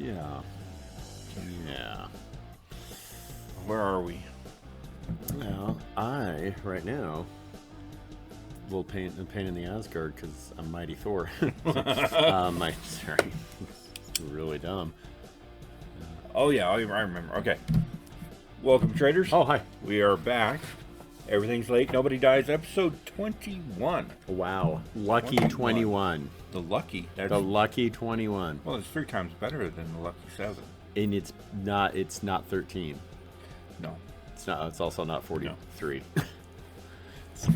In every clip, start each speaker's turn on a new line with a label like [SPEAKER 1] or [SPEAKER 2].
[SPEAKER 1] Yeah. Yeah.
[SPEAKER 2] Where are we?
[SPEAKER 1] Well, right now, a little pain in the Asgard because I'm Mighty Thor. Sorry. Really dumb.
[SPEAKER 2] Oh, yeah, I remember. Okay. Welcome, traders.
[SPEAKER 1] Oh, hi.
[SPEAKER 2] We are back. Everything's late. Nobody dies. Episode 21.
[SPEAKER 1] Wow. Lucky 21.
[SPEAKER 2] The lucky.
[SPEAKER 1] The lucky 21.
[SPEAKER 2] Well, it's 3 times better than the lucky 7.
[SPEAKER 1] And it's not 13.
[SPEAKER 2] No.
[SPEAKER 1] It's not. It's also not 43. No.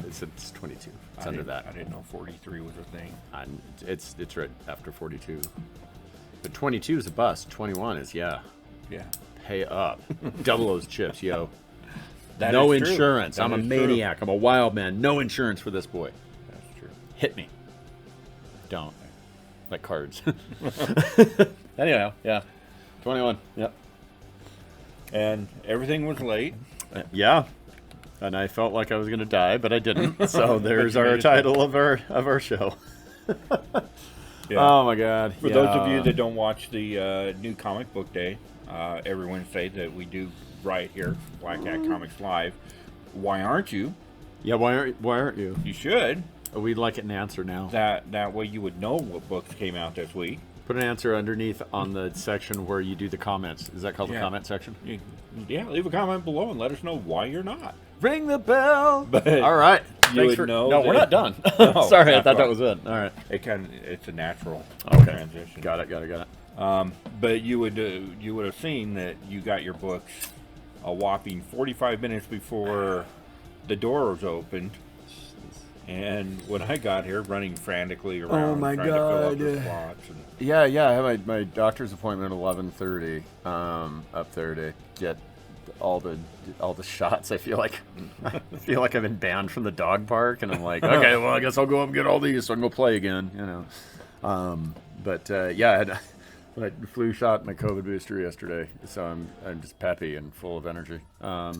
[SPEAKER 1] it's 22. It's under that.
[SPEAKER 2] I didn't know 43 was a thing.
[SPEAKER 1] It's right after 42. But 22 is a bust. 21 is
[SPEAKER 2] Yeah.
[SPEAKER 1] Pay up. Double those chips, yo.
[SPEAKER 2] That
[SPEAKER 1] no
[SPEAKER 2] is true.
[SPEAKER 1] insurance.
[SPEAKER 2] That
[SPEAKER 1] I'm a
[SPEAKER 2] is
[SPEAKER 1] maniac.
[SPEAKER 2] true.
[SPEAKER 1] I'm a wild man. No insurance for this boy.
[SPEAKER 2] That's true.
[SPEAKER 1] Hit me. Don't. Like cards. Anyhow, yeah. 21. Yep.
[SPEAKER 2] And everything was late.
[SPEAKER 1] Yeah. And I felt like I was going to die, but I didn't. So there's our title of our show.
[SPEAKER 2] Yeah.
[SPEAKER 1] Oh my God.
[SPEAKER 2] For those of you that don't watch the new comic book day, every Wednesday that we do right here, Black Cat Comics Live, why aren't you?
[SPEAKER 1] Yeah, why aren't you?
[SPEAKER 2] You should.
[SPEAKER 1] We'd like an answer now.
[SPEAKER 2] That way you would know what books came out this week.
[SPEAKER 1] Put an answer underneath on the section where you do the comments. Is that called the comment section?
[SPEAKER 2] Leave a comment below and let us know why you're not.
[SPEAKER 1] Ring the bell.
[SPEAKER 2] But
[SPEAKER 1] all right.
[SPEAKER 2] You would know.
[SPEAKER 1] No, we're not done.
[SPEAKER 2] No,
[SPEAKER 1] sorry, I thought that was it. All right.
[SPEAKER 2] It's a natural transition.
[SPEAKER 1] Got it.
[SPEAKER 2] But you would have seen that you got your books a whopping 45 minutes before the door was opened. And when I got here, running frantically around, trying to fill up the slots.
[SPEAKER 1] Yeah, I have my doctor's appointment at 11:30 up there to get all the shots. I feel like I've been banned from the dog park, and I'm like, okay, well, I guess I'll go up and get all these so I can go play again, I had my flu shot, my COVID booster yesterday, so I'm just peppy and full of energy. I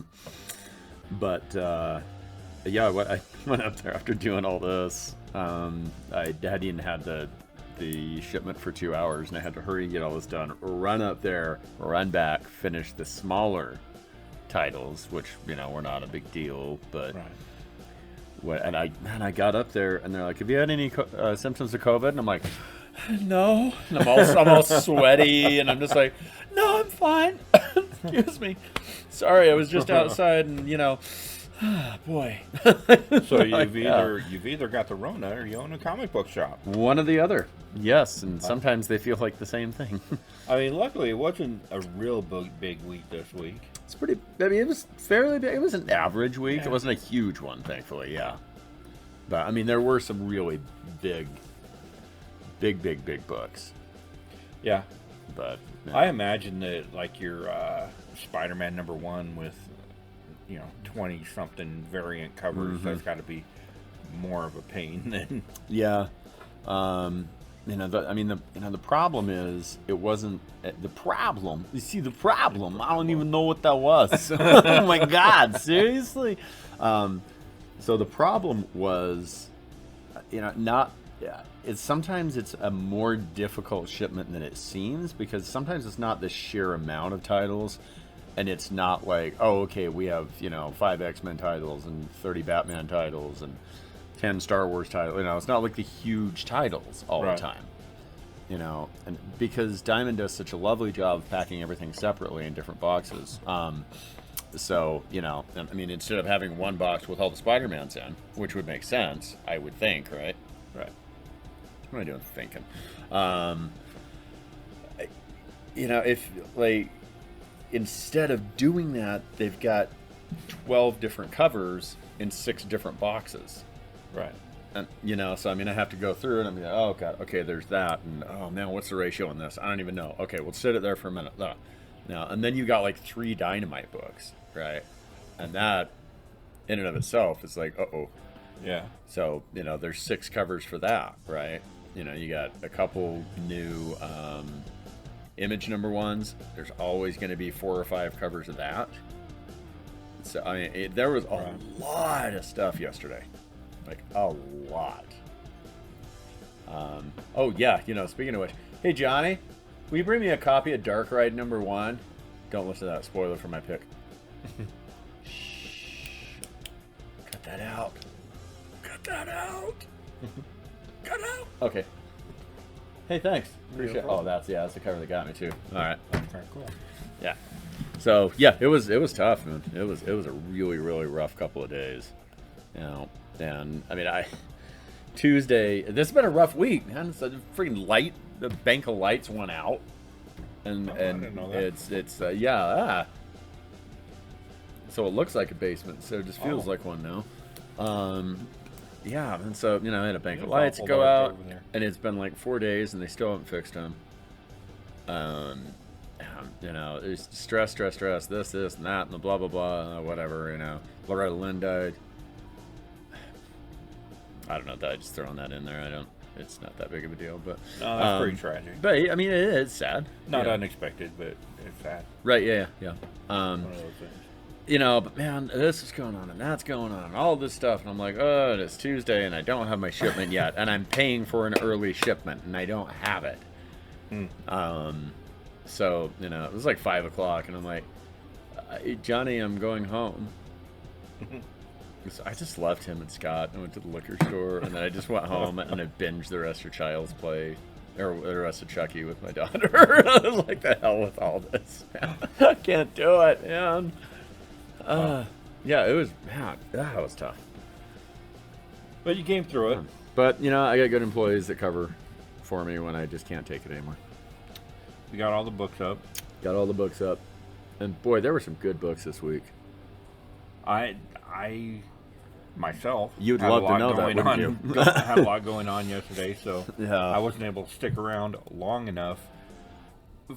[SPEAKER 1] went up there after doing all this. I hadn't had the shipment for 2 hours, and I had to hurry and get all this done. Run up there, run back, finish the smaller titles, which were not a big deal. But and I got up there, and they're like, "Have you had any symptoms of COVID?" And I'm like, "No." And I'm all sweaty, and I'm just like, "No, I'm fine." Excuse me. Sorry, I was just outside, and boy.
[SPEAKER 2] So you've either got the Rona or you own a comic book shop.
[SPEAKER 1] One or the other. Yes, and sometimes they feel like the same thing.
[SPEAKER 2] I mean, luckily it wasn't a real big week this week.
[SPEAKER 1] It's pretty. I mean, it was fairly big. It was an average week. Yeah. It wasn't a huge one, thankfully. Yeah, but I mean, there were some really big books.
[SPEAKER 2] Yeah,
[SPEAKER 1] but
[SPEAKER 2] I imagine that like your Spider-Man #1 with 20-something variant covers. That's got to be more of a pain than.
[SPEAKER 1] Yeah, the problem is it wasn't the problem. You see, the problem. I don't even know what that was. Oh my God, seriously. So the problem was, sometimes it's a more difficult shipment than it seems, because sometimes it's not the sheer amount of titles. And it's not like, oh, okay, we have, 5 X-Men titles and 30 Batman titles and 10 Star Wars titles. It's not like the huge titles all the time. And because Diamond does such a lovely job of packing everything separately in different boxes. Instead of having one box with all the Spider-Mans in, which would make sense, I would think, right?
[SPEAKER 2] Right.
[SPEAKER 1] What am I doing thinking? If, instead of doing that, they've got 12 different covers in 6 different boxes.
[SPEAKER 2] Right.
[SPEAKER 1] And, so I have to go through it and I'm like, oh, God, okay, there's that. And, oh, man, what's the ratio on this? I don't even know. Okay, we'll sit it there for a minute. Now, and then you got like 3 Dynamite books, right? And that, in and of itself, is like, uh-oh.
[SPEAKER 2] Yeah.
[SPEAKER 1] So, there's 6 covers for that, right? You got a couple new Image #1s. There's always going to be 4 or 5 covers of that. So there was a lot of stuff yesterday, like a lot. Oh yeah, speaking of which, hey Johnny, Will you bring me a copy of Dark Ride #1? Don't listen to that spoiler for my pick. Shh. Cut that out. Cut that out. Cut out. Okay. Hey, thanks. Appreciate it. Oh, that's the cover that got me too. All right.
[SPEAKER 2] Okay, cool.
[SPEAKER 1] Yeah. So yeah, it was tough, man. It was a really, really rough couple of days. You know, and I mean, Tuesday. This has been a rough week, man. It's a freaking light. The bank of lights went out, and
[SPEAKER 2] I didn't know that.
[SPEAKER 1] it's so it looks like a basement, so it just feels like one now. Yeah, and so I had a bank of lights go out, and it's been like 4 days, and they still haven't fixed them. It's stress, this, and that, and the blah, blah, blah, whatever, Loretta Lynn died. I don't know that I just throwing that in there. It's not that big of a deal, but...
[SPEAKER 2] No, that's pretty tragic.
[SPEAKER 1] But, I mean, it is sad.
[SPEAKER 2] Not unexpected, but it's sad.
[SPEAKER 1] Right, yeah.
[SPEAKER 2] One of those things.
[SPEAKER 1] But man, this is going on, and that's going on, and all this stuff, and I'm like, oh, it's Tuesday, and I don't have my shipment yet, and I'm paying for an early shipment, and I don't have it. So, it was like 5 o'clock, and I'm like, Johnny, I'm going home. So I just left him and Scott and went to the liquor store, and then I just went home and I binged the rest of Child's Play, or the rest of Chucky with my daughter. I was like, the hell with all this, man. I can't do it, man. Yeah, it was, man, that was tough.
[SPEAKER 2] But you came through it.
[SPEAKER 1] But, I got good employees that cover for me when I just can't take it anymore.
[SPEAKER 2] We got all the books up.
[SPEAKER 1] Got all the books up. And boy, there were some good books this week.
[SPEAKER 2] I myself
[SPEAKER 1] You'd love to know that, wouldn't you?
[SPEAKER 2] Had a lot going on yesterday, so
[SPEAKER 1] yeah.
[SPEAKER 2] I wasn't able to stick around long enough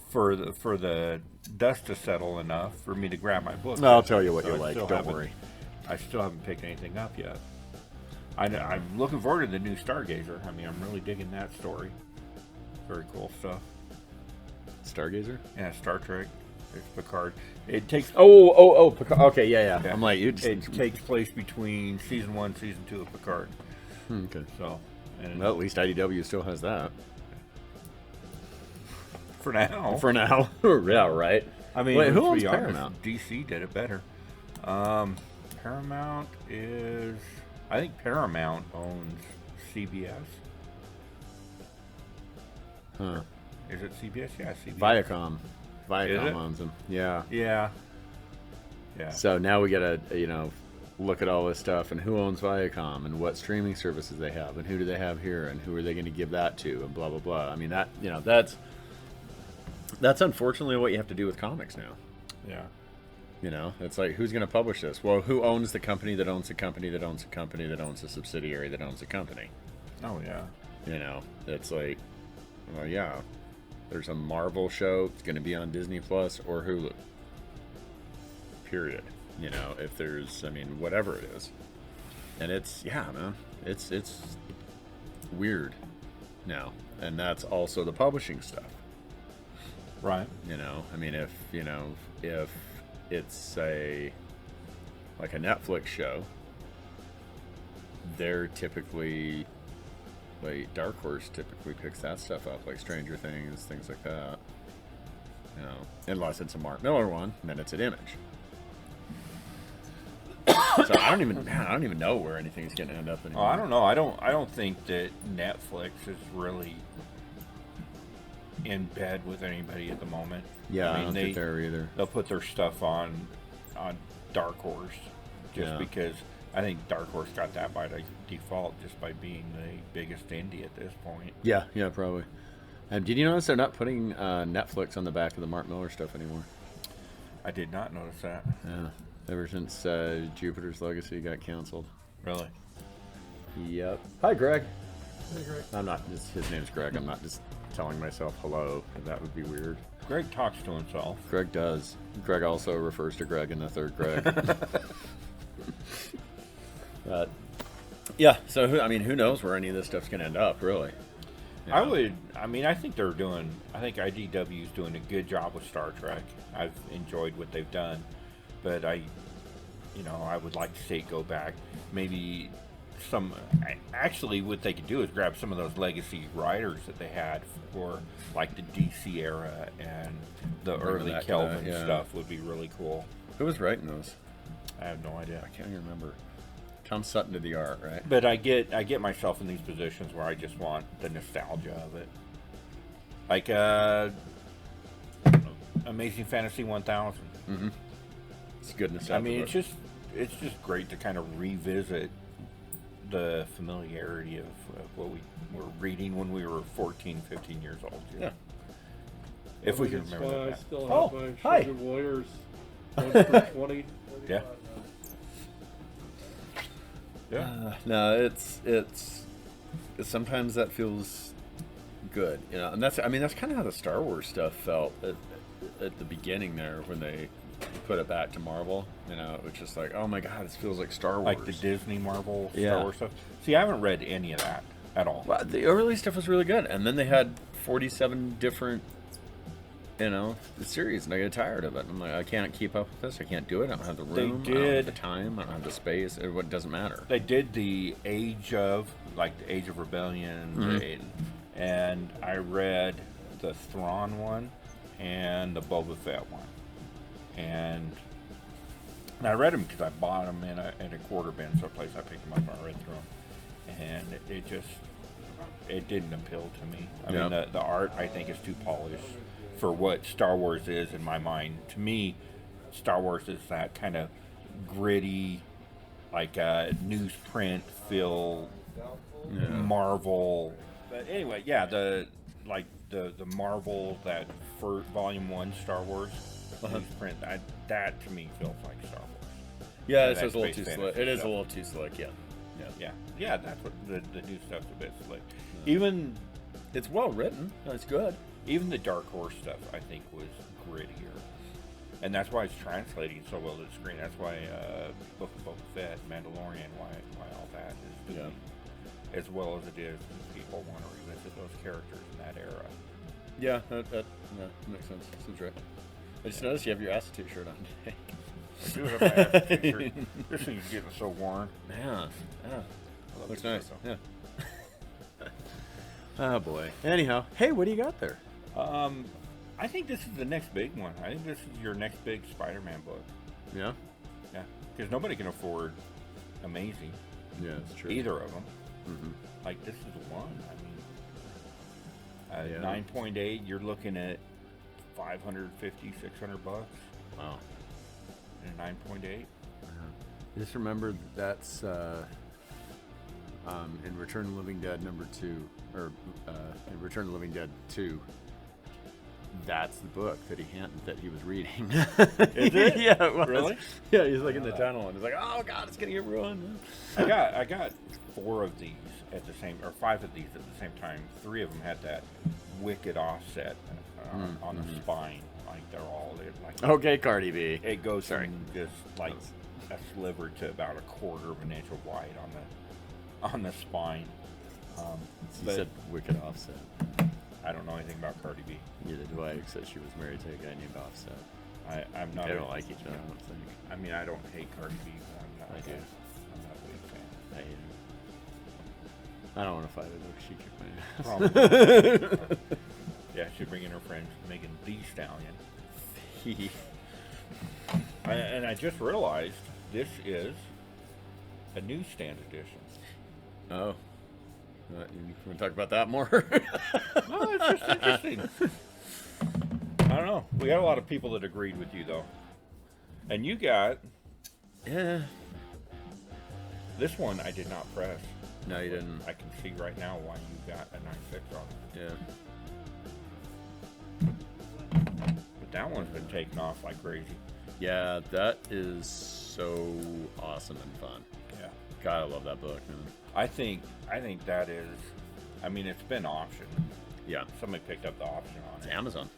[SPEAKER 2] for the dust to settle enough for me to grab my book.
[SPEAKER 1] I'll tell you what you're like. Don't worry.
[SPEAKER 2] I still haven't picked anything up yet. I'm looking forward to the new Stargazer. I mean, I'm really digging that story. Very cool stuff.
[SPEAKER 1] Stargazer?
[SPEAKER 2] Yeah, Star Trek. It's Picard. It takes.
[SPEAKER 1] Oh, Picard. Okay, yeah. I'm like,
[SPEAKER 2] it takes place between season 1, season 2 of Picard.
[SPEAKER 1] Okay.
[SPEAKER 2] So,
[SPEAKER 1] well, at least IDW still has that.
[SPEAKER 2] For now.
[SPEAKER 1] Yeah, right.
[SPEAKER 2] I mean,
[SPEAKER 1] wait, who owns Paramount?
[SPEAKER 2] DC did it better. Paramount is. I think Paramount owns CBS.
[SPEAKER 1] Huh.
[SPEAKER 2] Is it CBS? Yeah, CBS.
[SPEAKER 1] Viacom owns them. Yeah.
[SPEAKER 2] Yeah.
[SPEAKER 1] So now we gotta, look at all this stuff and who owns Viacom and what streaming services they have and who do they have here and who are they going to give that to and blah blah blah. I mean that's unfortunately what you have to do with comics now.
[SPEAKER 2] Yeah.
[SPEAKER 1] It's like, who's going to publish this? Well, who owns the company that owns the company that owns the company that owns a subsidiary that owns a company?
[SPEAKER 2] Oh yeah.
[SPEAKER 1] It's like, well, yeah. There's a Marvel show. It's going to be on Disney Plus or Hulu. Period. If there's, whatever it is. And it's, man, it's weird now. And that's also the publishing stuff.
[SPEAKER 2] Right.
[SPEAKER 1] If it's like a Netflix show, they're typically... Dark Horse typically picks that stuff up, like Stranger Things, things like that. Unless it's a Mark Miller one, then it's at Image. So I don't even know where anything's going to end up anymore.
[SPEAKER 2] Oh, I don't know. I don't think that Netflix is really in bed with anybody at the moment.
[SPEAKER 1] Yeah, I don't think they're either.
[SPEAKER 2] They'll put their stuff on Dark Horse just because. I think Dark Horse got that by default just by being the biggest indie at this point.
[SPEAKER 1] Yeah, probably. Did you notice they're not putting Netflix on the back of the Mark Miller stuff anymore? I
[SPEAKER 2] did not notice that.
[SPEAKER 1] Yeah, ever since Jupiter's Legacy got canceled.
[SPEAKER 2] Really?
[SPEAKER 1] Yep. Hi, Greg.
[SPEAKER 3] Hey, Greg.
[SPEAKER 1] I'm not. His name's Greg. I'm not just telling myself hello. That would be weird.
[SPEAKER 2] Greg talks to himself.
[SPEAKER 1] Greg does. Greg also refers to Greg in the third Greg. Yeah, so who knows where any of this stuff's going to end up, really?
[SPEAKER 2] I think I think IDW is doing a good job with Star Trek. I've enjoyed what they've done, but I would like to see it go back. Maybe actually, what they could do is grab some of those legacy riders that they had for like the DC era and the early
[SPEAKER 1] back to
[SPEAKER 2] Kelvin
[SPEAKER 1] that, yeah.
[SPEAKER 2] stuff would be really cool.
[SPEAKER 1] Who was writing those?
[SPEAKER 2] I have no idea.
[SPEAKER 1] I can't even remember. Tom Sutton did the art, right?
[SPEAKER 2] But I get myself in these positions where I just want the nostalgia of it. Like Amazing Fantasy 1000.
[SPEAKER 1] Mm-hmm. It's good nostalgia.
[SPEAKER 2] I mean,
[SPEAKER 1] book.
[SPEAKER 2] it's just great to kind of revisit the familiarity of what we were reading when we were 14, 15 years old.
[SPEAKER 1] Yeah.
[SPEAKER 2] If we can
[SPEAKER 3] That's
[SPEAKER 2] remember
[SPEAKER 3] why I
[SPEAKER 2] that.
[SPEAKER 3] still
[SPEAKER 1] Oh,
[SPEAKER 3] have my
[SPEAKER 1] hi.
[SPEAKER 3] Sugar Warriors 1 for 20.
[SPEAKER 2] Yeah. Yeah.
[SPEAKER 1] No, it's sometimes that feels good, you know, and that's kind of how the Star Wars stuff felt at the beginning there when they put it back to Marvel. You know, it was just like, oh my god, this feels like Star Wars,
[SPEAKER 2] Like the Disney Marvel
[SPEAKER 1] Yeah.
[SPEAKER 2] Star Wars stuff. See, I haven't read any of that at all.
[SPEAKER 1] Well, the early stuff was really good, and then they had 47 different, you know, the series, and I get tired of it. I'm like, I can't keep up with this. I can't do it. I don't have the room. I don't have the time. I don't have the space. It doesn't matter.
[SPEAKER 2] They did the Age of Rebellion,
[SPEAKER 1] Mm-hmm.
[SPEAKER 2] and I read the Thrawn one and the Boba Fett one, and I read them because I bought them in a quarter bin, so place I picked them up and I read through them, and it didn't appeal to me. I mean, the art I think is too polished for what Star Wars is in my mind. To me, Star Wars is that kind of gritty, like newsprint feel, Marvel. But anyway, yeah, the Marvel, that for Volume 1 Star Wars newsprint, that to me feels like Star Wars.
[SPEAKER 1] Yeah,
[SPEAKER 2] That
[SPEAKER 1] it's a little
[SPEAKER 2] space
[SPEAKER 1] too
[SPEAKER 2] fantasy
[SPEAKER 1] slick. It is a
[SPEAKER 2] stuff.
[SPEAKER 1] little too slick. Yeah.
[SPEAKER 2] Yeah, that's what the new stuff's a bit slick. Even
[SPEAKER 1] It's well written. It's good.
[SPEAKER 2] Even the Dark Horse stuff, I think, was grittier. And that's why it's translating so well to the screen. That's why Book of Boba Fett, Mandalorian, why all that is doing as well as it is. People want to revisit those characters in that era.
[SPEAKER 1] Yeah, that makes sense. Seems right. I just noticed you have your Attitude shirt on today.
[SPEAKER 2] I do have my ass t-shirt. This thing's getting so worn.
[SPEAKER 1] Yeah. Looks
[SPEAKER 2] this
[SPEAKER 1] nice.
[SPEAKER 2] shirt,
[SPEAKER 1] Yeah. Oh boy. Anyhow, hey, what do you got there?
[SPEAKER 2] I think this is the next big one. I think this is your next big Spider-Man book.
[SPEAKER 1] Yeah.
[SPEAKER 2] Yeah, because nobody can afford Amazing.
[SPEAKER 1] Yeah, it's true.
[SPEAKER 2] Either of them.
[SPEAKER 1] Mm-hmm.
[SPEAKER 2] Like, this is one. I mean, 9.8, you're looking at $550, $600
[SPEAKER 1] Wow.
[SPEAKER 2] and a 9.8.
[SPEAKER 1] Just remember that's in Return of the Living Dead #2, or in Return of the Living Dead 2. That's the book that he was reading.
[SPEAKER 2] Is it?
[SPEAKER 1] Yeah, it was.
[SPEAKER 2] Really?
[SPEAKER 1] Yeah, he's like in the tunnel and he's like, "Oh God, it's gonna get ruined."
[SPEAKER 2] I got 4 of these at the same, or 5 of these at the same time. 3 of them had that wicked offset on the spine. Like they're all like.
[SPEAKER 1] Okay, Cardi B.
[SPEAKER 2] It goes
[SPEAKER 1] Sorry.
[SPEAKER 2] from just like a sliver to about 1/4 of an inch of white on the spine.
[SPEAKER 1] You
[SPEAKER 2] But
[SPEAKER 1] said wicked offset.
[SPEAKER 2] I don't know anything about Cardi B.
[SPEAKER 1] Neither do I, except she was married to a guy named Offset.
[SPEAKER 2] I'm not.
[SPEAKER 1] They don't like each other, I don't think.
[SPEAKER 2] I mean, I don't hate Cardi B, but I'm not.
[SPEAKER 1] I do.
[SPEAKER 2] I'm not a big fan.
[SPEAKER 1] I hate her. I don't want to fight her though. She kicked my ass.
[SPEAKER 2] Probably. Yeah, she'd bring in her friend Megan Thee Stallion. And I just realized this is a newsstand edition.
[SPEAKER 1] Oh. You want to talk about that more?
[SPEAKER 2] No, it's just interesting. I don't know. We got a lot of people that agreed with you, though. And you got
[SPEAKER 1] Yeah.
[SPEAKER 2] this one. I did not press.
[SPEAKER 1] No, you didn't.
[SPEAKER 2] I can see right now why you got a 9.6 on it.
[SPEAKER 1] Yeah.
[SPEAKER 2] But that one's been taking off like crazy.
[SPEAKER 1] Yeah, that is so awesome and fun.
[SPEAKER 2] Yeah.
[SPEAKER 1] God, I love that book, man.
[SPEAKER 2] I think that is. I mean, it's been optioned.
[SPEAKER 1] Yeah.
[SPEAKER 2] Somebody picked up the option on
[SPEAKER 1] It's
[SPEAKER 2] it.
[SPEAKER 1] Amazon.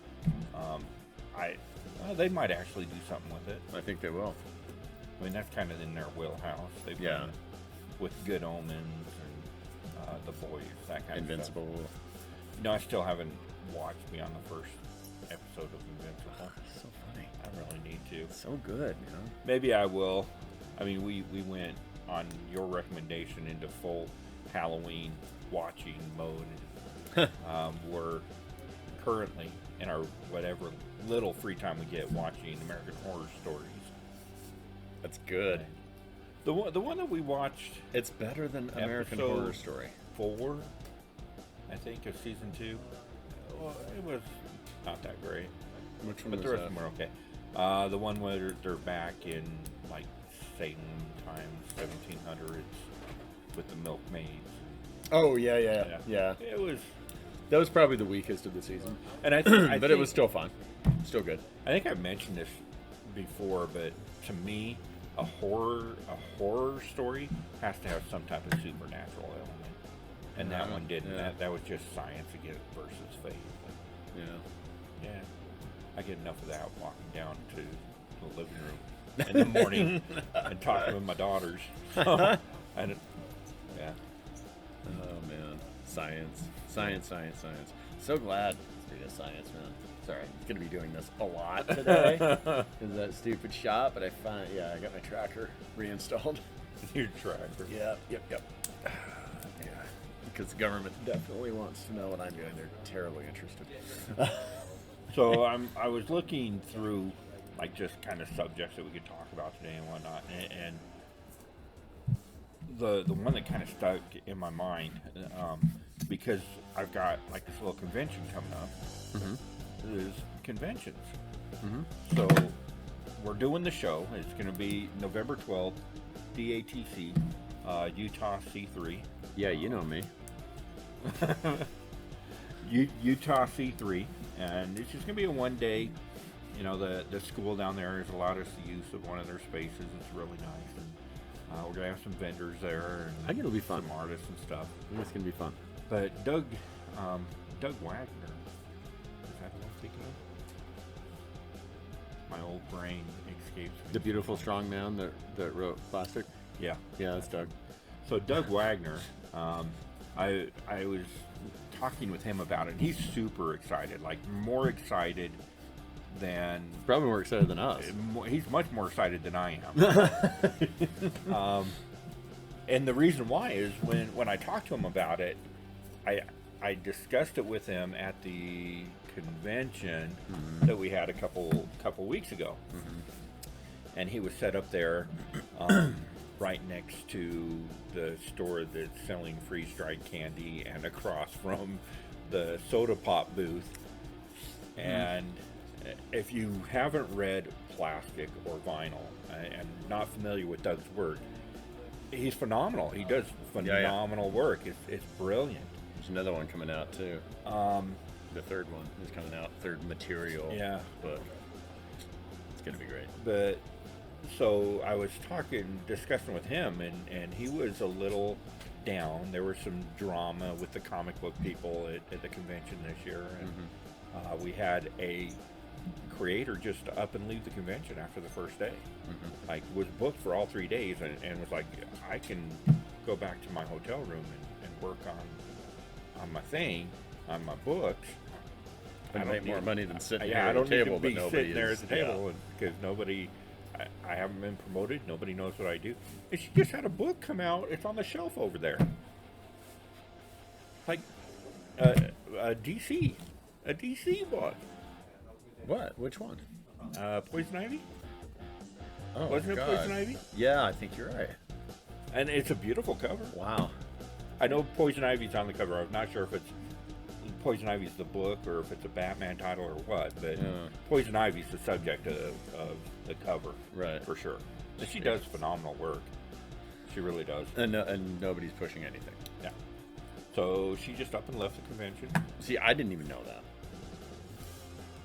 [SPEAKER 2] They might actually do something with it.
[SPEAKER 1] I think they will.
[SPEAKER 2] I mean, that's kind of in their wheelhouse. They've
[SPEAKER 1] Yeah.
[SPEAKER 2] done with Good Omens and The Boys, that kind
[SPEAKER 1] Invincible.
[SPEAKER 2] of stuff. No, I still haven't watched beyond the first episode of Invincible.
[SPEAKER 1] So funny.
[SPEAKER 2] I really need to.
[SPEAKER 1] So good, you know?
[SPEAKER 2] Maybe I will. I mean, we went on your recommendation into full Halloween watching mode. We're currently in our whatever little free time we get watching American Horror Stories.
[SPEAKER 1] That's good.
[SPEAKER 2] The one that we watched,
[SPEAKER 1] It's better than American
[SPEAKER 2] Episode-
[SPEAKER 1] Horror Story.
[SPEAKER 2] 4, I think, of season 2. Well, it was not that great,
[SPEAKER 1] Which one
[SPEAKER 2] but the
[SPEAKER 1] was
[SPEAKER 2] rest
[SPEAKER 1] that?
[SPEAKER 2] of them were okay. The one where they're back in like Salem times 1700s with the milkmaids.
[SPEAKER 1] Oh, yeah.
[SPEAKER 2] It was,
[SPEAKER 1] That was probably the weakest of the season.
[SPEAKER 2] and
[SPEAKER 1] But it was still fun. Still good.
[SPEAKER 2] I think I've mentioned this before, but to me, a horror story has to have some type of supernatural element, and that one didn't.
[SPEAKER 1] Yeah.
[SPEAKER 2] That was just science again versus faith.
[SPEAKER 1] Yeah.
[SPEAKER 2] Yeah, I get enough of that walking down to the living room in the morning and talking with my daughters. And yeah,
[SPEAKER 1] Oh, man. Science. So glad to do science, man. Sorry, I'm going to be doing this a lot today because of that stupid shot, but I got my tracker reinstalled.
[SPEAKER 2] your tracker.
[SPEAKER 1] Yep. Yeah. Because the government definitely wants to know what I'm doing. They're terribly interested.
[SPEAKER 2] So I was looking through like just kind of subjects that we could talk about today and whatnot, and the one that kind of stuck in my mind because I've got like this little convention coming up. Is conventions. So we're doing the show. It's going to be November 12th, DATC, Utah C3.
[SPEAKER 1] Yeah, you know me.
[SPEAKER 2] Utah C3, and it's just going to be a one-day. You know, the school down there has allowed us the use of one of their spaces. It's really nice, and we're going to have some vendors there. And
[SPEAKER 1] I think it'll be fun.
[SPEAKER 2] Some artists and stuff.
[SPEAKER 1] I think it's going to be fun.
[SPEAKER 2] But Doug Wagner. Is that what I'm thinking of? My old brain escapes me.
[SPEAKER 1] The beautiful strong man that wrote Plastic.
[SPEAKER 2] Yeah.
[SPEAKER 1] Yeah, that's Doug.
[SPEAKER 2] So Doug Wagner, I was talking with him about it, and he's super excited, like more excited than...
[SPEAKER 1] Probably more excited than us.
[SPEAKER 2] He's much more excited than I am. And the reason why is when I talked to him about it, I discussed it with him at the convention that we had a couple weeks ago, and he was set up there right next to the store that's selling freeze-dried candy and across from the soda pop booth. And if you haven't read Plastic or Vinyl and not familiar with Doug's work, he's phenomenal. He does phenomenal work. It's brilliant.
[SPEAKER 1] There's another one coming out too. The third one is coming out. Third material.
[SPEAKER 2] Yeah.
[SPEAKER 1] Book. It's gonna be great.
[SPEAKER 2] But so I was discussing with him, and he was a little down. There was some drama with the comic book people at the convention this year, and we had a creator just up and leave the convention after the first day. Like, was booked for all 3 days, and was like, I can go back to my hotel room and work on my thing, on my books.
[SPEAKER 1] I make more money than sitting here
[SPEAKER 2] I
[SPEAKER 1] at
[SPEAKER 2] don't
[SPEAKER 1] the table,
[SPEAKER 2] need to be
[SPEAKER 1] but nobody
[SPEAKER 2] sitting there
[SPEAKER 1] is.
[SPEAKER 2] at the table because nobody. I haven't been promoted. Nobody knows what I do. And she just had a book come out. It's on the shelf over there. Like a DC book.
[SPEAKER 1] What? Which one?
[SPEAKER 2] Poison Ivy.
[SPEAKER 1] Oh,
[SPEAKER 2] Wasn't it
[SPEAKER 1] God.
[SPEAKER 2] Poison Ivy?
[SPEAKER 1] Yeah, I think you're right.
[SPEAKER 2] And it's a beautiful cover.
[SPEAKER 1] Wow.
[SPEAKER 2] I know Poison Ivy's on the cover. I'm not sure if it's Poison Ivy's the book or if it's a Batman title or what, but Poison Ivy's the subject of the cover,
[SPEAKER 1] Right.
[SPEAKER 2] for sure. And she does phenomenal work. She really does.
[SPEAKER 1] And nobody's pushing anything.
[SPEAKER 2] Yeah. So she just up and left the convention.
[SPEAKER 1] See, I didn't even know that.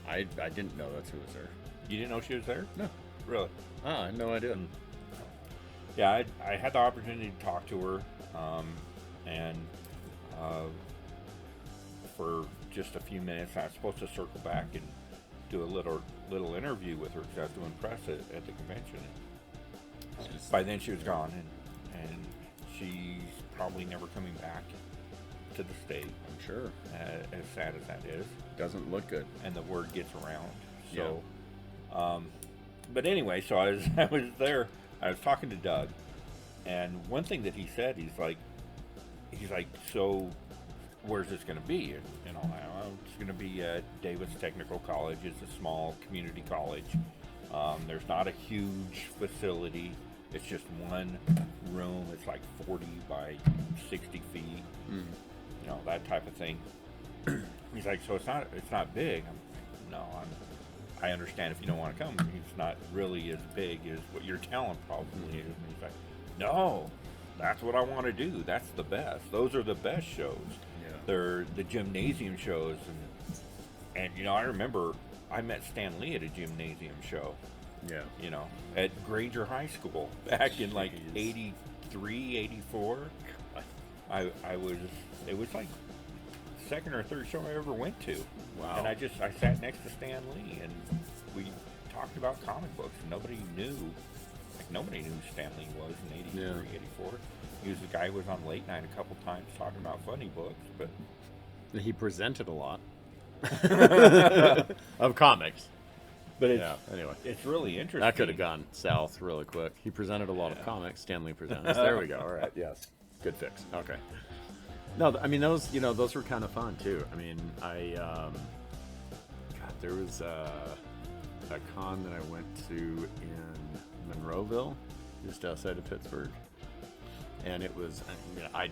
[SPEAKER 1] I didn't know that's who was there.
[SPEAKER 2] You didn't know she was there?
[SPEAKER 1] No.
[SPEAKER 2] Really?
[SPEAKER 1] I had no idea.
[SPEAKER 2] Yeah, I had the opportunity to talk to her, and for just a few minutes, I was supposed to circle back and do a little interview with her because I was doing press at the convention. By then, she was gone, and she's probably never coming back to the state.
[SPEAKER 1] I'm sure.
[SPEAKER 2] As sad as that is,
[SPEAKER 1] Doesn't look good.
[SPEAKER 2] and the word gets around. So, but anyway, so I was there. I was talking to Doug, And one thing that he said, he's like, so where's this going to be? And, it's going to be at Davis Technical College. It's a small community college. There's not a huge facility. It's just one room. It's like 40 by 60 feet.
[SPEAKER 1] Mm.
[SPEAKER 2] That type of thing. He's like, so it's not big. I understand if you don't want to come. It's not really as big as what your talent probably is. And he's like, no, that's what I want to do. That's the best. Those are the best shows.
[SPEAKER 1] Yeah.
[SPEAKER 2] They're the gymnasium shows. And I remember I met Stan Lee at a gymnasium show.
[SPEAKER 1] Yeah.
[SPEAKER 2] At Granger High School back in like 83, 84. It was like second or third show I ever went to.
[SPEAKER 1] Wow.
[SPEAKER 2] And I sat next to Stan Lee and we talked about comic books, and nobody knew who Stan Lee was in 83, 84. He was the guy who was on late night a couple times talking about funny books, but
[SPEAKER 1] he presented a lot of comics.
[SPEAKER 2] But
[SPEAKER 1] anyway,
[SPEAKER 2] it's really interesting.
[SPEAKER 1] That could have gone south really quick. He presented a lot of comics. Stanley presents. There we go. All right. Yes. Good fix. Okay. No, I mean those were kind of fun too. I mean, there was a con that I went to in Monroeville, just outside of Pittsburgh, and it was. I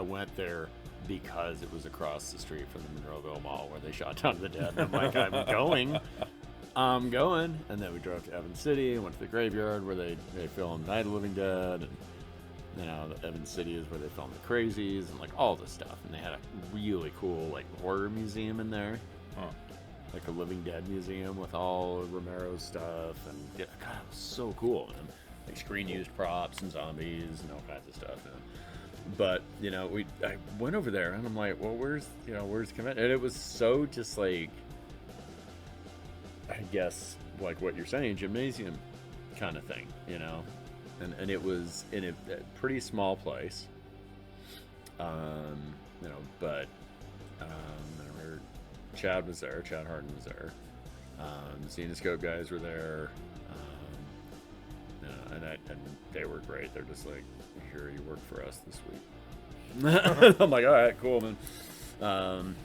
[SPEAKER 1] went there because it was across the street from the Monroeville Mall where they shot Dawn of the Dead. And I'm like, I'm going. And then we drove to Evans City and went to the graveyard where they filmed Night of the Living Dead. And, Evans City is where they filmed The Crazies and, like, all this stuff. And they had a really cool, like, horror museum in there.
[SPEAKER 2] Huh.
[SPEAKER 1] Like a Living Dead museum with all of Romero's stuff. And, God, it was so cool, man. Like, screen-used props and zombies and all kinds of stuff, man. But, I went over there and I'm like, well, where's the convention? And it was so just like, I guess, like what you're saying, gymnasium kind of thing, and it was in a pretty small place. But I remember Chad Harden was there. The Xenoscope guys were there. And they were great. They're just like, here, you work for us this week. I'm like, all right, cool, man.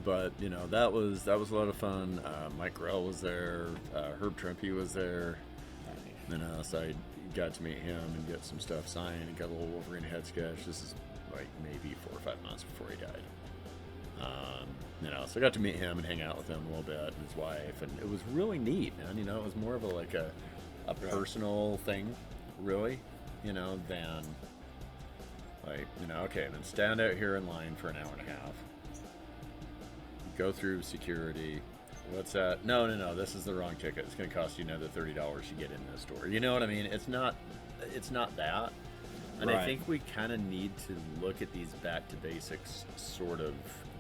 [SPEAKER 1] But that was a lot of fun. Mike Grell was there. Herb Trimpe was there. So I got to meet him and get some stuff signed and got a little Wolverine head sketch. This is like maybe 4 or 5 months before he died. So I got to meet him and hang out with him a little bit and his wife, and it was really neat, man. It was more of a personal thing, really, than like, okay, then stand out here in line for an hour and a half, go through security. What's that? No, this is the wrong ticket. It's going to cost you another $30 to get in this store. You know what I mean? It's not that. And
[SPEAKER 2] right.
[SPEAKER 1] I think we kind of need to look at these back to basics sort of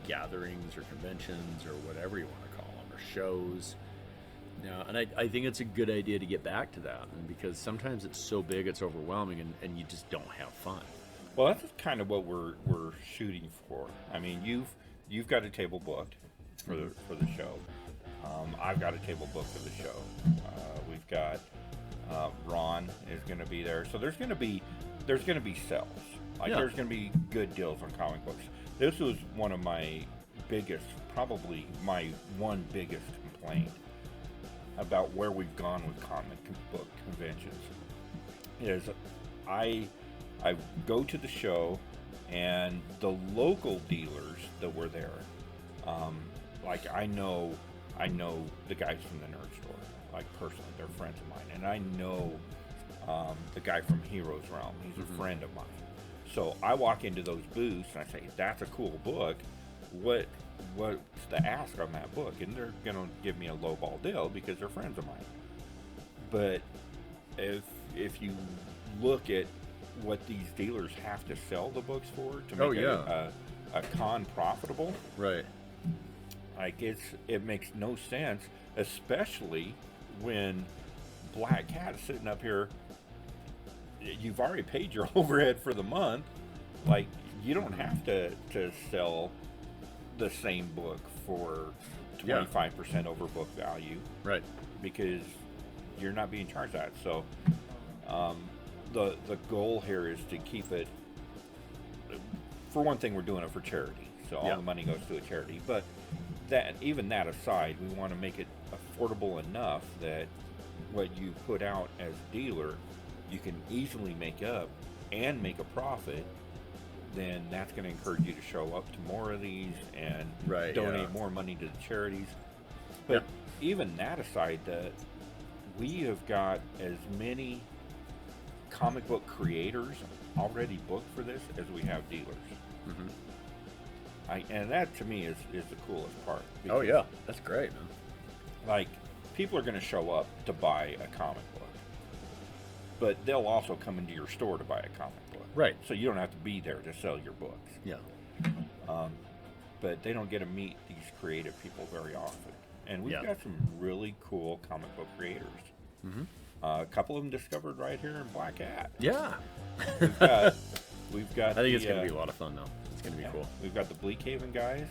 [SPEAKER 1] gatherings or conventions or whatever you want to call them, or shows. And I think it's a good idea to get back to that, and because sometimes it's so big, it's overwhelming, and you just don't have fun.
[SPEAKER 2] Well, that's kind of what we're shooting for. I mean, you've got a table booked for the show. I've got a table booked for the show. We've got Ron is going to be there, so there's going to be sales. There's going to be good deals on comic books. This was one of my biggest, probably my one biggest complaint about where we've gone with comic book conventions is I go to the show, and the local dealers that were there, I know the guys from the nerd store, like personally, they're friends of mine, and I know the guy from Heroes Realm. He's a friend of mine. So I walk into those booths and I say, that's a cool book. What's the ask on that book? And they're going to give me a lowball deal because they're friends of mine. But if you look at what these dealers have to sell the books for to make a con profitable,
[SPEAKER 1] right?
[SPEAKER 2] Like it makes no sense, especially when Black Cat is sitting up here. You've already paid your overhead for the month. Like, you don't have to sell the same book for 25% over book value,
[SPEAKER 1] right?
[SPEAKER 2] Because you're not being charged that. So the goal here is to keep it. For one thing, we're doing it for charity, so all
[SPEAKER 1] Yeah.
[SPEAKER 2] the money goes to a charity. But even that aside, we want to make it affordable enough that what you put out as a dealer, you can easily make up and make a profit. Then that's going to encourage you to show up to more of these and
[SPEAKER 1] Right,
[SPEAKER 2] donate
[SPEAKER 1] yeah.
[SPEAKER 2] more money to the charities. But even that aside, we have got as many comic book creators already booked for this as we have dealers.
[SPEAKER 1] Mm-hmm.
[SPEAKER 2] And that to me is the coolest part.
[SPEAKER 1] Oh
[SPEAKER 2] because,
[SPEAKER 1] yeah, that's great, man.
[SPEAKER 2] like, people are going to show up to buy a comic book, but they'll also come into your store to buy a comic book.
[SPEAKER 1] Right.
[SPEAKER 2] So you don't have to be there to sell your books.
[SPEAKER 1] Yeah.
[SPEAKER 2] But they don't get to meet these creative people very often. And we've
[SPEAKER 1] Yeah.
[SPEAKER 2] got some really cool comic book creators.
[SPEAKER 1] Mm-hmm.
[SPEAKER 2] A couple of them discovered right here in Black Hat.
[SPEAKER 1] Yeah.
[SPEAKER 2] We've got
[SPEAKER 1] I think it's gonna be a lot of fun though. It's gonna be cool.
[SPEAKER 2] We've got the Bleakhaven guys,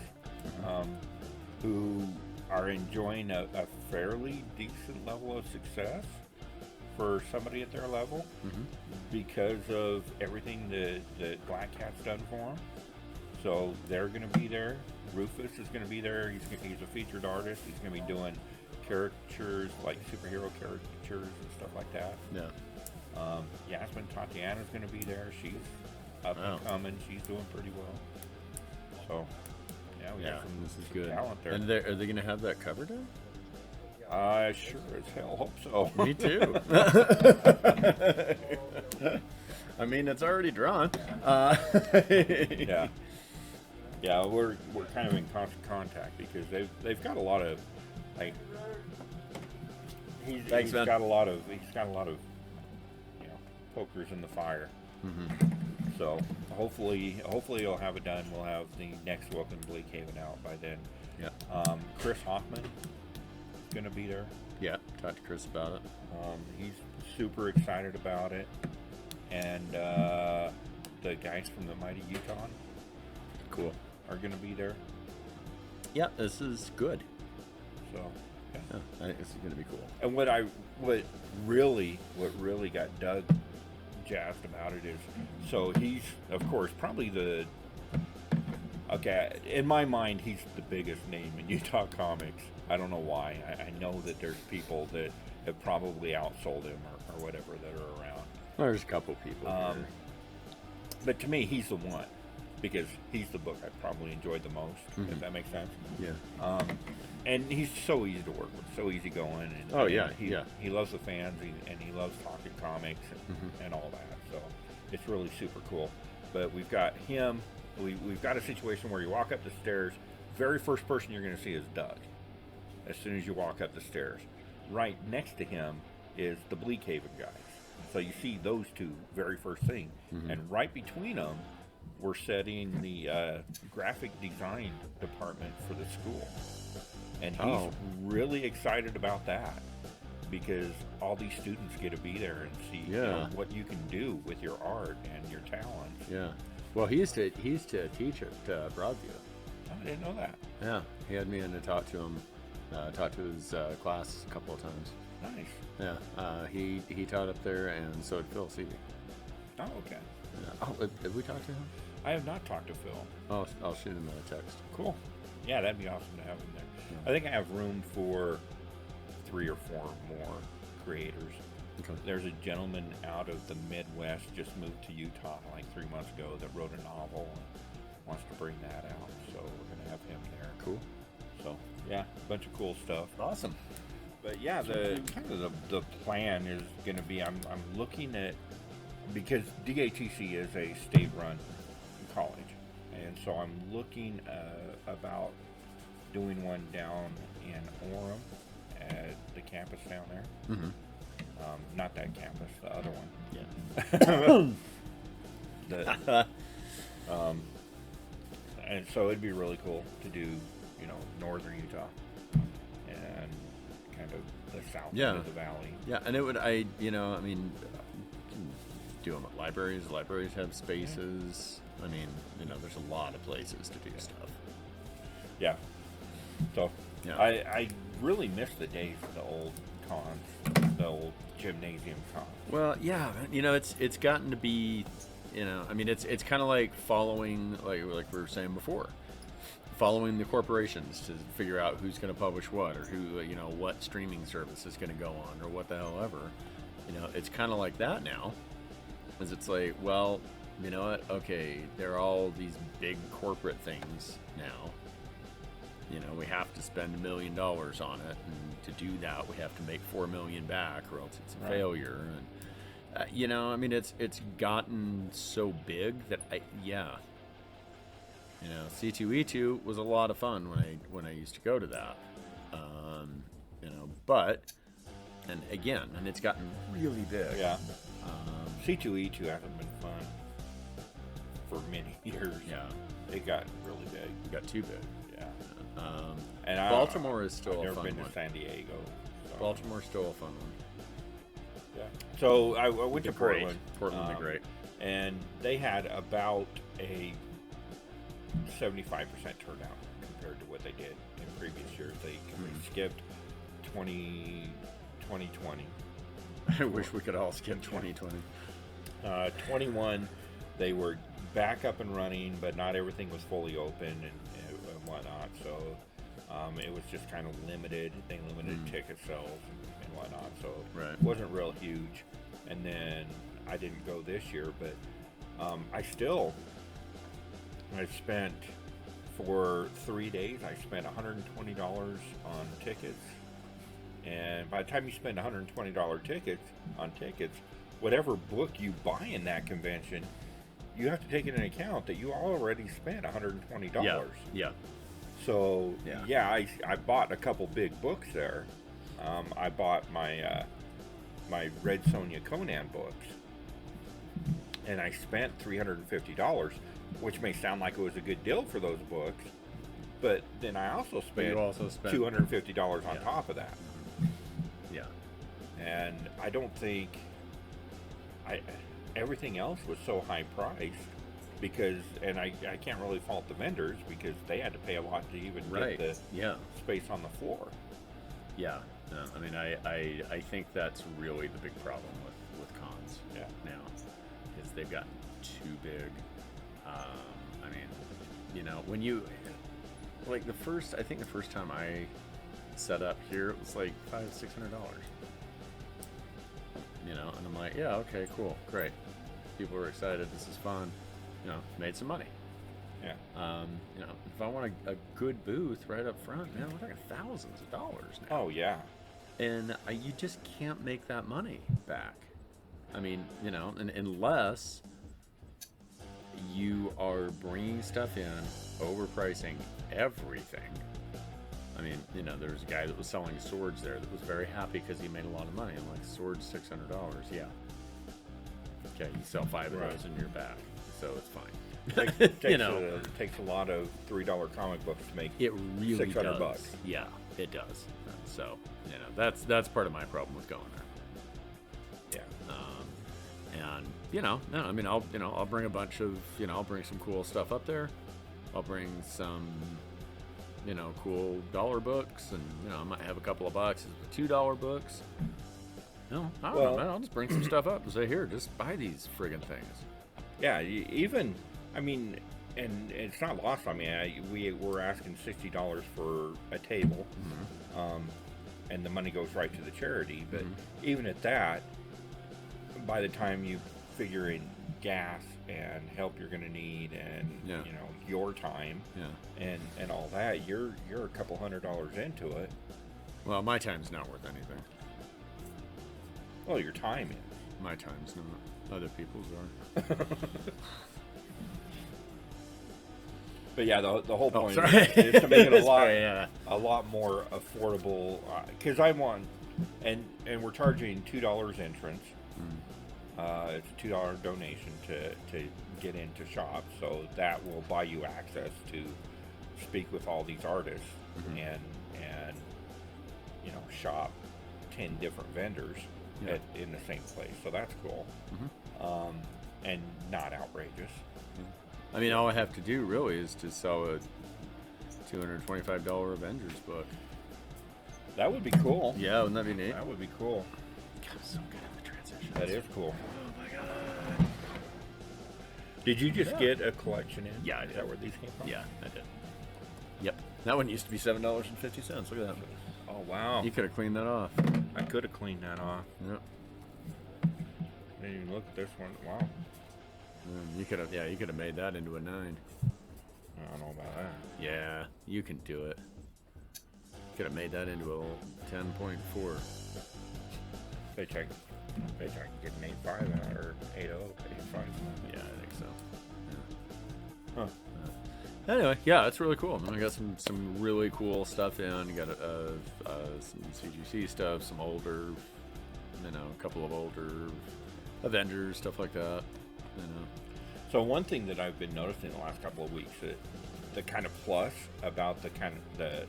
[SPEAKER 2] who are enjoying a fairly decent level of success for somebody at their level because of everything that Black Hat's done for them. So they're going to be there. Rufus is going to be there. He's a featured artist. He's going to be doing caricatures, like superhero caricatures and stuff like that.
[SPEAKER 1] Yeah.
[SPEAKER 2] Yasmin Tatiana's going to be there. She's up and coming. She's doing pretty well. So, yeah, we got some,
[SPEAKER 1] this is
[SPEAKER 2] some
[SPEAKER 1] good.
[SPEAKER 2] talent there.
[SPEAKER 1] And are they gonna have that cover done?
[SPEAKER 2] I sure as hell hope so.
[SPEAKER 1] Me too. I mean, it's already drawn.
[SPEAKER 2] Yeah. Yeah, we're kind of in constant contact because they've got a lot of like he's
[SPEAKER 1] man.
[SPEAKER 2] got a lot of you know, pokers in the fire. So hopefully he'll have it done. We'll have the next book in Bleakhaven out by then.
[SPEAKER 1] Yeah.
[SPEAKER 2] Chris Hoffman is going to be there.
[SPEAKER 1] Yeah. Talk to Chris about it.
[SPEAKER 2] He's super excited about it, and the guys from the Mighty Utah
[SPEAKER 1] Cool.
[SPEAKER 2] are going to be there.
[SPEAKER 1] Yeah, this is good.
[SPEAKER 2] So, yeah.
[SPEAKER 1] Yeah, I think this is gonna be cool.
[SPEAKER 2] And what really got Doug jazzed about it is, so he's of course probably in my mind he's the biggest name in Utah comics. I don't know why. I know that there's people that have probably outsold him or whatever that are around.
[SPEAKER 1] Well, there's a couple people here.
[SPEAKER 2] But to me, he's the one because he's the book I probably enjoyed the most. If that makes sense.
[SPEAKER 1] Yeah.
[SPEAKER 2] And he's so easy to work with, so easygoing. And
[SPEAKER 1] Oh, yeah,
[SPEAKER 2] he loves the fans, and he loves talking comics and all that. So it's really super cool. But we've got him. We've got a situation where you walk up the stairs. Very first person you're going to see is Doug. As soon as you walk up the stairs, right next to him is the Bleakhaven guys. So you see those two very first thing, and right between them, we're setting the graphic design department for the school. And he's really excited about that because all these students get to be there and see you know, what you can do with your art and your talents.
[SPEAKER 1] Yeah. Well, he used to teach at Broadview.
[SPEAKER 2] Oh, I didn't know that.
[SPEAKER 1] Yeah. He had me in to talk to him, talk to his class a couple of times.
[SPEAKER 2] Nice.
[SPEAKER 1] Yeah. He taught up there, and so did Phil Seavey.
[SPEAKER 2] Oh, okay.
[SPEAKER 1] Yeah. Oh, have we talked to him?
[SPEAKER 2] I have not talked to Phil.
[SPEAKER 1] Oh, I'll shoot him a text.
[SPEAKER 2] Cool. Yeah, that'd be awesome to have him there. I think I have room for 3 or 4 more creators.
[SPEAKER 1] Okay.
[SPEAKER 2] There's a gentleman out of the Midwest, just moved to Utah like 3 months ago, that wrote a novel and wants to bring that out. So we're going to have him there.
[SPEAKER 1] Cool.
[SPEAKER 2] So, yeah, a bunch of cool stuff.
[SPEAKER 1] Awesome.
[SPEAKER 2] But yeah, the plan is going to be, I'm looking at, because DATC is a state-run college, and so I'm looking about doing one down in Orem at the campus down there. Not that campus, the other one.
[SPEAKER 1] Yeah.
[SPEAKER 2] And so it'd be really cool to do, you know, northern Utah and kind of the south end of the valley.
[SPEAKER 1] Yeah, and it would, I mean, do them at libraries. Libraries have spaces. I mean, there's a lot of places to do stuff.
[SPEAKER 2] Yeah. So
[SPEAKER 1] Yeah.
[SPEAKER 2] I really miss the days of the old cons. the old gymnasium con.
[SPEAKER 1] Well, yeah, it's gotten to be, I mean, it's kind of like following, like we were saying before, following the corporations to figure out who's going to publish what, or who, what streaming service is going to go on, or what the hell ever. It's kind of like that now, as it's like, well, you know what? Okay, there are all these big corporate things now. We have to spend $1 million on it, and to do that, we have to make $4 million back, or else it's a failure. And I mean, it's gotten so big that C2E2 was a lot of fun when I used to go to that. But and it's gotten really big.
[SPEAKER 2] Yeah. C2E2 hasn't been fun for many years.
[SPEAKER 1] Yeah.
[SPEAKER 2] It got really big.
[SPEAKER 1] It got too big.
[SPEAKER 2] Yeah.
[SPEAKER 1] And Baltimore is still
[SPEAKER 2] I've
[SPEAKER 1] a
[SPEAKER 2] never
[SPEAKER 1] fun
[SPEAKER 2] been
[SPEAKER 1] one.
[SPEAKER 2] to San Diego. So.
[SPEAKER 1] Baltimore's still a fun one.
[SPEAKER 2] Yeah. So I went to
[SPEAKER 1] Great.
[SPEAKER 2] Portland.
[SPEAKER 1] Portland would be great.
[SPEAKER 2] And they had about a 75% turnout compared to what they did in previous years. They skipped 2020.
[SPEAKER 1] I wish we could all skip 2020.
[SPEAKER 2] 21, they were back up and running, but not everything was fully open and whatnot. So it was just kind of limited. They limited ticket sales and whatnot. So
[SPEAKER 1] Right.
[SPEAKER 2] it wasn't real huge. And then I didn't go this year, but I spent for 3 days. I spent $120 on tickets. And by the time you spend $120 tickets, whatever book you buy in that convention, you have to take into account that you already spent $120.
[SPEAKER 1] Yeah.
[SPEAKER 2] So
[SPEAKER 1] Yeah.
[SPEAKER 2] I bought a couple big books there. I bought my my Red Sonja Conan books, and I spent $350, which may sound like it was a good deal for those books, but then I also spent $250 on top of that.
[SPEAKER 1] Yeah.
[SPEAKER 2] And I don't think everything else was so high priced because, and I can't really fault the vendors because they had to pay a lot to even get the space on the floor.
[SPEAKER 1] Yeah. No, I mean, I think that's really the big problem with cons now, is they've gotten too big. I mean, when you, like the first time I set up here, it was like $500-600. And I'm like, yeah, okay, cool, great. People are excited. This is fun. Made some money.
[SPEAKER 2] Yeah.
[SPEAKER 1] If I want a good booth right up front, man, we're talking thousands of dollars now.
[SPEAKER 2] Oh yeah.
[SPEAKER 1] And you just can't make that money back. I mean, unless you are bringing stuff in, overpricing everything. I mean, there's a guy that was selling swords there that was very happy because he made a lot of money. I'm like, swords $600, yeah. Okay, you sell 5 of those and you're back, so it's fine.
[SPEAKER 2] Takes a lot of $3 comic books to make
[SPEAKER 1] it really
[SPEAKER 2] $600.
[SPEAKER 1] does. Yeah, it does. So that's part of my problem with going there.
[SPEAKER 2] Yeah.
[SPEAKER 1] And I mean, I'll bring a bunch of I'll bring some cool stuff up there. I'll bring some cool dollar books, and I might have a couple of boxes with $2 books. I don't know, man. I'll just bring some stuff up and say, here, just buy these friggin' things.
[SPEAKER 2] Yeah, even, I mean, and it's not lost on me. We were asking $60 for a table, and the money goes right to the charity. But even at that, by the time you figure in gas and help you're going to need, and your time, and all that, you're a couple $100 into it.
[SPEAKER 1] Well, my time's not worth anything.
[SPEAKER 2] Well, your time is.
[SPEAKER 1] My time's not. Other people's are.
[SPEAKER 2] But yeah, the whole point
[SPEAKER 1] is
[SPEAKER 2] to make it
[SPEAKER 1] a
[SPEAKER 2] lot more affordable. Because I want, and we're charging $2 entrance. It's a $2 donation to get into shop, so that will buy you access to speak with all these artists and shop 10 different vendors in the same place. So that's cool, and not outrageous.
[SPEAKER 1] I mean, all I have to do really is to sell a $225 Avengers book.
[SPEAKER 2] That would be cool.
[SPEAKER 1] Yeah, wouldn't that be neat?
[SPEAKER 2] That would be cool.
[SPEAKER 1] So good at the transition.
[SPEAKER 2] That is cool.
[SPEAKER 1] Oh my god.
[SPEAKER 2] Did you just get a collection in?
[SPEAKER 1] Yeah, I
[SPEAKER 2] Is
[SPEAKER 1] did.
[SPEAKER 2] that where these came from?
[SPEAKER 1] Yeah, I did. Yep. That one used to be $7.50. Look at that.
[SPEAKER 2] Oh, wow.
[SPEAKER 1] You could have cleaned that off.
[SPEAKER 2] I could have cleaned that off.
[SPEAKER 1] Yep.
[SPEAKER 2] I didn't even look at this one. Wow.
[SPEAKER 1] You could have. Yeah, you could have made that into a 9.
[SPEAKER 2] I don't know about that.
[SPEAKER 1] Yeah, you can do it. Could have made that into a 10.4.
[SPEAKER 2] Bet I can get an 8.5 out or 8.0, 8.5.
[SPEAKER 1] Yeah, I think so. Yeah.
[SPEAKER 2] Huh.
[SPEAKER 1] Anyway, yeah, it's really cool. I got some really cool stuff in. You got some CGC stuff, some older, a couple of older Avengers, stuff like that.
[SPEAKER 2] So one thing that I've been noticing the last couple of weeks, that the kind of plus about the kind of the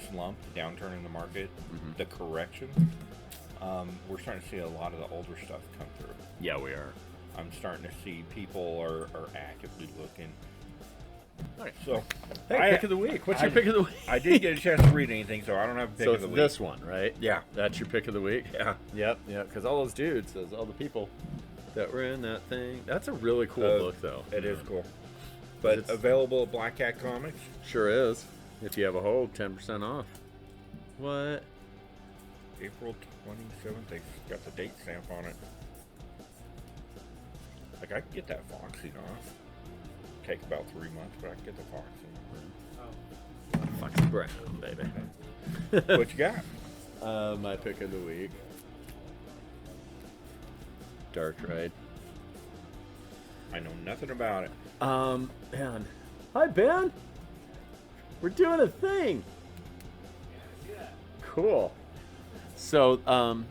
[SPEAKER 2] slump, the downturn in the market, the correction, we're starting to see a lot of the older stuff come through.
[SPEAKER 1] Yeah, we are.
[SPEAKER 2] I'm starting to see people are actively looking.
[SPEAKER 1] All right.
[SPEAKER 2] So,
[SPEAKER 1] Hey, pick of the week. What's your pick of the week?
[SPEAKER 2] I didn't get a chance to read anything, so I don't have a pick
[SPEAKER 1] So
[SPEAKER 2] of the
[SPEAKER 1] it's
[SPEAKER 2] week.
[SPEAKER 1] this one, right?
[SPEAKER 2] Yeah.
[SPEAKER 1] That's your pick of the week?
[SPEAKER 2] Yeah.
[SPEAKER 1] Yep, because all those dudes, all the people that were in that thing. That's a really cool book, though.
[SPEAKER 2] It is cool. But
[SPEAKER 1] It's-
[SPEAKER 2] available at Black Cat Comics.
[SPEAKER 1] Sure is. If you have a hold, 10% off. What?
[SPEAKER 2] April 27th. They got the date stamp on it. Like, I could get that Foxy off. Take about 3 months, but I could get the Foxy.
[SPEAKER 1] Foxy Brown, baby.
[SPEAKER 2] What you got?
[SPEAKER 1] My pick of the week. Dark Ride.
[SPEAKER 2] I know nothing about it.
[SPEAKER 1] Ben. Hi, Ben. We're doing a thing. Cool. So, God,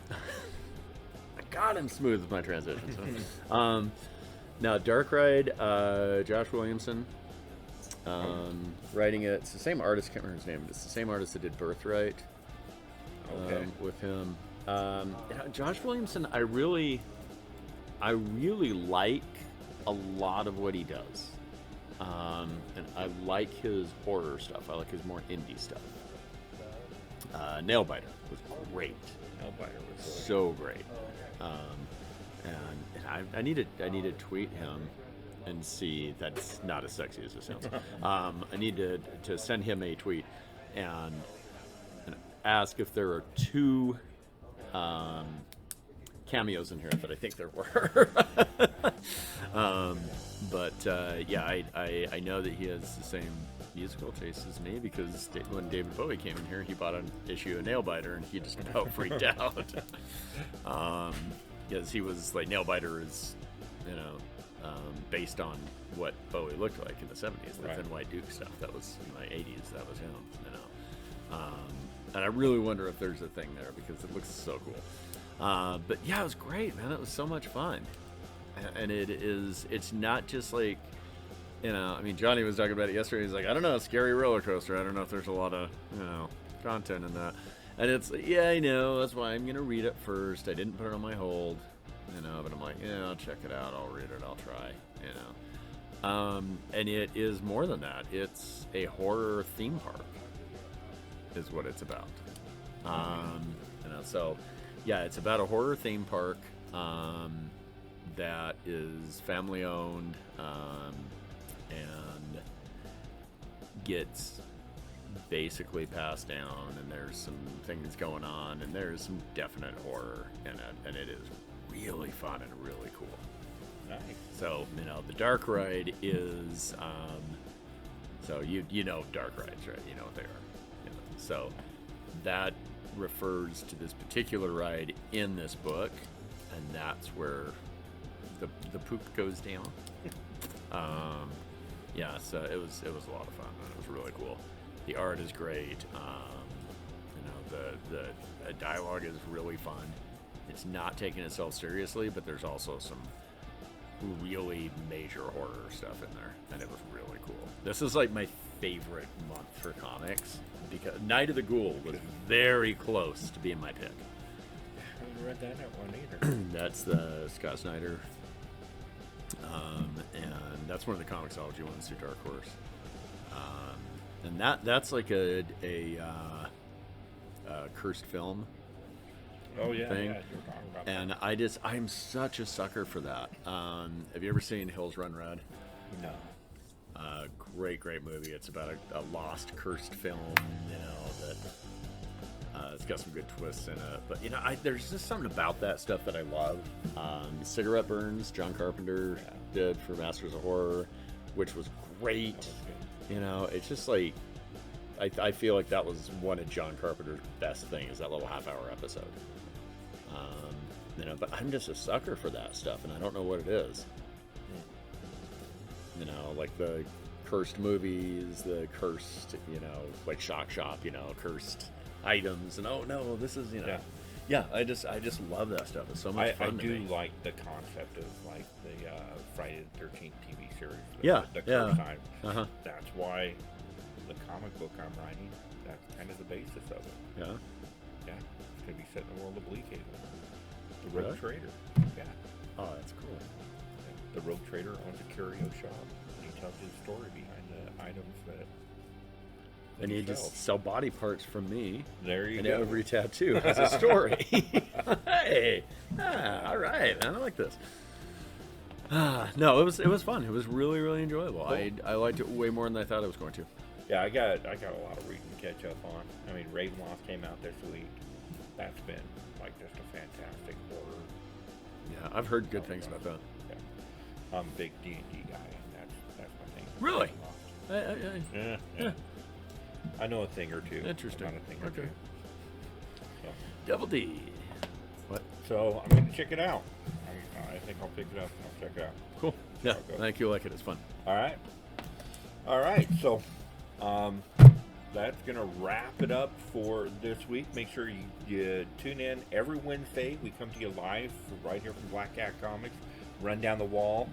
[SPEAKER 1] I'm smooth with my transitions. Now, Dark Ride, Josh Williamson, writing it. It's the same artist. Can't remember his name. But it's the same artist that did Birthright.
[SPEAKER 2] Okay.
[SPEAKER 1] With him, Josh Williamson. I really like a lot of what he does, and I like his horror stuff. I like his more indie stuff. Nailbiter was great.
[SPEAKER 2] Nailbiter was
[SPEAKER 1] So great. And I need to tweet him and see. That's not as sexy as it sounds. I need to send him a tweet and ask if there are 2 cameos in here that I think there were. Yeah, I know that he has the same musical taste as me, because when David Bowie came in here, he bought an issue of Nailbiter and he just about freaked out. Because he was like, Nailbiter is, based on what Bowie looked like in the 70s, the
[SPEAKER 2] Right.
[SPEAKER 1] Thin White Duke stuff. That was in my 80s, that was him, and I really wonder if there's a thing there, because it looks so cool. But yeah, it was great, man. It was so much fun. And it's not just like, I mean, Johnny was talking about it yesterday. He's like, I don't know, scary roller coaster. I don't know if there's a lot of, content in that. And it's, yeah, I know. That's why I'm going to read it first. I didn't put it on my hold, but I'm like, yeah, I'll check it out. I'll read it. I'll try, And it is more than that. It's a horror theme park is what it's about. So, yeah, it's about a horror theme park that is family owned and gets basically passed down, and there's some things going on, and there's some definite horror in it, and it is really fun and really cool.
[SPEAKER 2] nice.
[SPEAKER 1] So, the Dark Ride is, so you know Dark Rides, right? You know what they are. So that refers to this particular ride in this book, and that's where the poop goes down. Yeah, so it was a lot of fun. It was really cool. The art is great. The dialogue is really fun. It's not taking itself seriously, but there's also some really major horror stuff in there, and it was really cool. This is like my favorite month for comics, because Night of the Ghoul was very close to being my pick.
[SPEAKER 2] I haven't read that one either.
[SPEAKER 1] That's the Scott Snyder, and that's one of the Comixology ones through Dark Horse. And that's like a cursed film
[SPEAKER 2] Oh yeah,
[SPEAKER 1] thing.
[SPEAKER 2] yeah, you were talking about
[SPEAKER 1] And I'm such a sucker for that. Have you ever seen Hills Run Red?
[SPEAKER 2] that. No.
[SPEAKER 1] Great movie. It's about a lost, cursed film, that it's got some good twists in it. But, there's just something about that stuff that I love. Cigarette Burns, John Carpenter did for Masters of Horror, which was great.
[SPEAKER 2] That was good.
[SPEAKER 1] It's just like, I feel like that was one of John Carpenter's best things, that little half-hour episode. But I'm just a sucker for that stuff, and I don't know what it is. Like the cursed movies, the cursed, like Shock Shop, cursed items, and oh no, this is, I just love that stuff. It's so much fun.
[SPEAKER 2] I
[SPEAKER 1] to
[SPEAKER 2] do
[SPEAKER 1] me.
[SPEAKER 2] like the concept of like the Friday the 13th TV series. The
[SPEAKER 1] Yeah.
[SPEAKER 2] curse time.
[SPEAKER 1] Uh-huh.
[SPEAKER 2] That's why the comic book I'm writing, that's kind of the basis of it.
[SPEAKER 1] Yeah.
[SPEAKER 2] Yeah, it's gonna be set in the world of Bleakhaven. The Rogue
[SPEAKER 1] Really?
[SPEAKER 2] Trader. Yeah.
[SPEAKER 1] Oh, that's cool.
[SPEAKER 2] The Rogue Trader owns a curio shop. And he tells his story behind the items that
[SPEAKER 1] And you
[SPEAKER 2] sells.
[SPEAKER 1] just sell body parts from me.
[SPEAKER 2] There you
[SPEAKER 1] And
[SPEAKER 2] go.
[SPEAKER 1] every tattoo has a story. Hey, all right, man, I like this. No, it was fun. It was really, really enjoyable.
[SPEAKER 2] Cool.
[SPEAKER 1] I liked it way more than I thought I was going to.
[SPEAKER 2] Yeah, I got a lot of reading to catch up on. I mean, Ravenloft came out this week. That's been like just a fantastic horror.
[SPEAKER 1] Yeah, I've heard good things about that.
[SPEAKER 2] Yeah. I'm a big D&D guy, and that's my thing.
[SPEAKER 1] Really?
[SPEAKER 2] Ravenloft. Yeah. I know a thing or two.
[SPEAKER 1] Interesting.
[SPEAKER 2] About a thing or
[SPEAKER 1] Okay.
[SPEAKER 2] two. So,
[SPEAKER 1] Double D. What?
[SPEAKER 2] so I'm gonna check it out. I think I'll pick it up and I'll check it out.
[SPEAKER 1] Cool. Yeah,
[SPEAKER 2] I'll go.
[SPEAKER 1] I think you'll like it. It's fun.
[SPEAKER 2] All right. So, that's gonna wrap it up for this week. Make sure you tune in every Wednesday. We come to you live right here from Black Cat Comics. Run down the wall.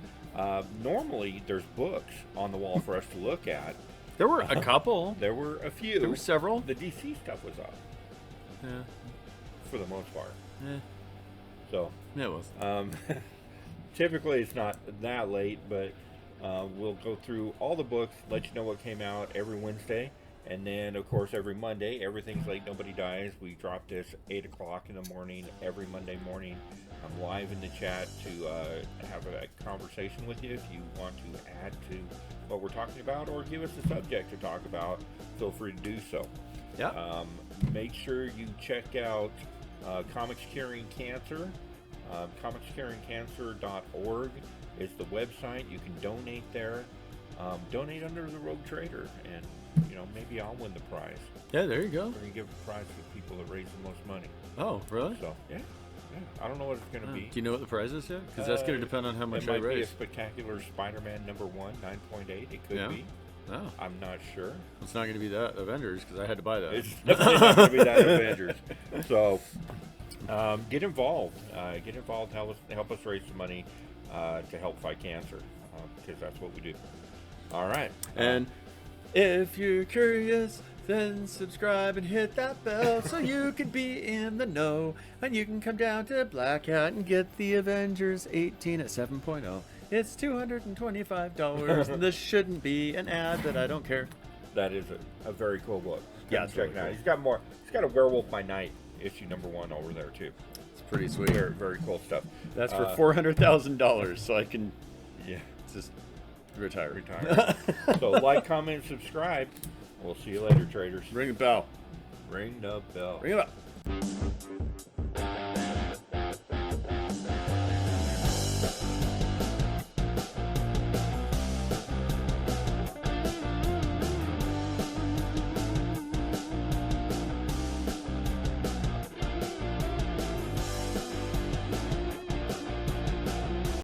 [SPEAKER 2] Normally, there's books on the wall for us to look at.
[SPEAKER 1] There were a couple.
[SPEAKER 2] There were a few.
[SPEAKER 1] There were several.
[SPEAKER 2] The DC stuff was up
[SPEAKER 1] Yeah.
[SPEAKER 2] for the most part.
[SPEAKER 1] Yeah.
[SPEAKER 2] So,
[SPEAKER 1] Yeah, it was.
[SPEAKER 2] typically it's not that late, but we'll go through all the books, let you know what came out every Wednesday, and then of course every Monday, Everything's Late, Nobody Dies. We drop this 8 o'clock in the morning every Monday morning. I'm live in the chat to have a conversation with you. If you want to add to what we're talking about or give us a subject to talk about, feel free to do so.
[SPEAKER 1] Yeah.
[SPEAKER 2] Make sure you check out Comics Curing Cancer. ComicsCuringCancer.org is the website. You can donate there. Donate under the Rogue Trader, and maybe I'll win the prize.
[SPEAKER 1] Yeah, there you go.
[SPEAKER 2] We're gonna give a prize to the people that raise the most money.
[SPEAKER 1] Oh, really?
[SPEAKER 2] So yeah. I don't know what it's gonna be.
[SPEAKER 1] Do you know what the prize is yet? Because that's going to depend on how much
[SPEAKER 2] it
[SPEAKER 1] I
[SPEAKER 2] might be a
[SPEAKER 1] raise.
[SPEAKER 2] spectacular Spider-Man #1, 9.8. It could
[SPEAKER 1] Yeah.
[SPEAKER 2] be.
[SPEAKER 1] No,
[SPEAKER 2] I'm not sure.
[SPEAKER 1] it's not going to be that Avengers because I had to buy that.
[SPEAKER 2] It's definitely not going to be that Avengers. So, get involved. Get involved. Help us raise some money to help fight cancer, because that's what we do. All right.
[SPEAKER 1] And if you're curious, then subscribe and hit that bell so you can be in the know. And you can come down to Black Hat and get the Avengers 18 at 7.0. It's $225, and this shouldn't be an ad, but I don't care.
[SPEAKER 2] That is a very cool book.
[SPEAKER 1] Yeah, it's
[SPEAKER 2] check
[SPEAKER 1] really
[SPEAKER 2] it out.
[SPEAKER 1] cool.
[SPEAKER 2] He's got more. He's got a Werewolf by Night issue #1 over there too.
[SPEAKER 1] It's pretty sweet.
[SPEAKER 2] Very, very cool stuff.
[SPEAKER 1] That's for $400,000, so I can
[SPEAKER 2] Yeah.
[SPEAKER 1] just retire.
[SPEAKER 2] So like, comment, subscribe. We'll see you later, traders.
[SPEAKER 1] Ring the bell.
[SPEAKER 2] Ring the bell.
[SPEAKER 1] Ring it up.